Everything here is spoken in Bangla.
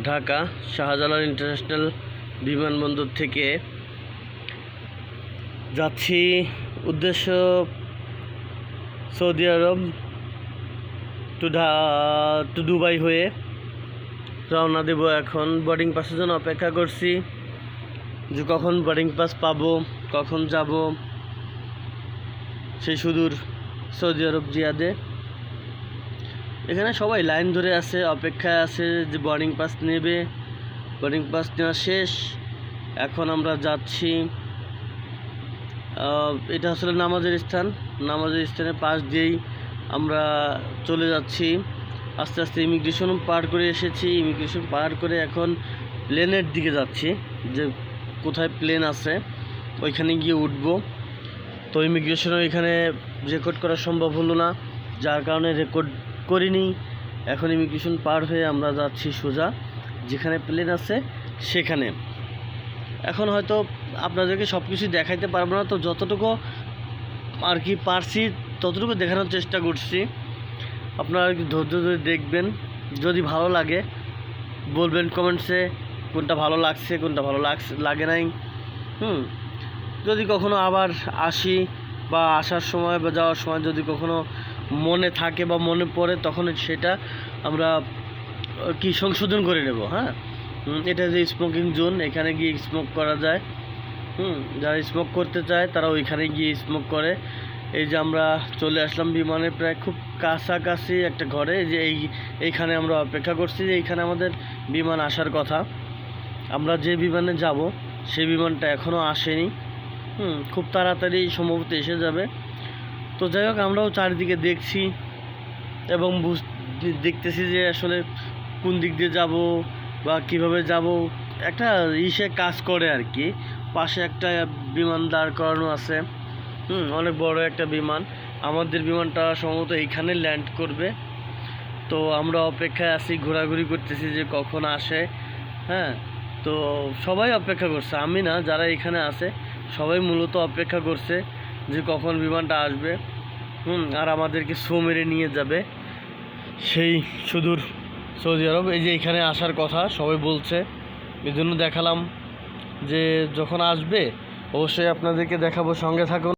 ঢাকা শাহজালাল ইন্টারন্যাশনাল বিমানবন্দর থেকে যাচ্ছি উদ্দেশ্য সৌদি আরব টু দুবাই হয়ে রওনা দেব। এখন বোর্ডিং পাসের জন্য অপেক্ষা করছি যে কখন বোর্ডিং পাস পাবো, কখন যাব সেই সুদূর সৌদি আরব জিয়াদে। এখানে সবাই লাইন ধরে আছে, অপেক্ষায় আছে যে বোর্ডিং পাস নেবে। বোর্ডিং পাস নেওয়া শেষ, এখন আমরা যাচ্ছি। এটা আসলে নামাজের স্থান, নামাজের স্থানের পাশ দিয়েই আমরা চলে যাচ্ছি। আস্তে আস্তে ইমিগ্রেশন পার করে এসেছি। ইমিগ্রেশন পার করে এখন প্লেনের দিকে যাচ্ছি, যে কোথায় প্লেন আছে ওইখানে গিয়ে উঠব। তো ইমিগ্রেশনও এখানে রেকর্ড করা সম্ভব হলো না, যার কারণে রেকর্ড করিনি। এখন ইমিগ্রেশন পার হয়ে আমরা যাচ্ছি সোজা যেখানে প্লেন আছে সেখানে। এখন হয়তো আপনাদেরকে সব কিছু দেখাইতে পারবো না, তো যতটুকু আর কি পারছি ততটুকু দেখানোর চেষ্টা করছি। আপনারা ধৈর্য ধরে দেখবেন, যদি ভালো লাগে বলবেন কমেন্টসে কোনটা ভালো লাগছে, কোনটা ভালো লাগে নাই। যদি কখনো আবার আসি বা আসার সময় বা যাওয়ার সময় যদি কখনো মনে থাকে বা মনে পড়ে, তখন সেটা আমরা কি সংশোধন করে নেব। হ্যাঁ, এটা যে স্মোকিং জোন, এখানে গিয়ে স্মোক করা যায়। যারা স্মোক করতে চায় তারা ওইখানে গিয়ে স্মোক করে। এই যে আমরা চলে আসলাম বিমানের প্রায় খুব কাছাকাছি একটা ঘরে, যে এইখানে আমরা অপেক্ষা করছি যে এইখানে আমাদের বিমান আসার কথা। আমরা যে বিমানে যাব সেই বিমানটা এখনও আসেনি। খুব তাড়াতাড়ি সম্ভবত এসে যাবে। তো যাই হোক, আমরাও চারিদিকে দেখছি এবং দেখতেছি যে আসলে কোন দিক দিয়ে যাব বা কিভাবে যাব। একটা কাজ করে আর কি, পাশে একটা বিমান দাঁড় করানো আছে। অনেক বড় একটা বিমান। আমাদের বিমানটা সম্ভবত এইখানে ল্যান্ড করবে। তো আমরা অপেক্ষায় আছি, ঘোরাঘুরি করতেছি যে কখন আসে। হ্যাঁ, তো সবাই অপেক্ষা করছে, আমি না, যারা এখানে আছে সবাই মূলত অপেক্ষা করছে যে কখন বিমানটা আসবে। আর আমাদেরকে শো মেরে নিয়ে যাবে সেই সুদূর সৌদি আরব। এই যে এখানে আসার কথা সবাই বলছে, এই জন্য দেখালাম যে যখন আসবে অবশ্যই আপনাদেরকে দেখাবো, সঙ্গে থাকুন।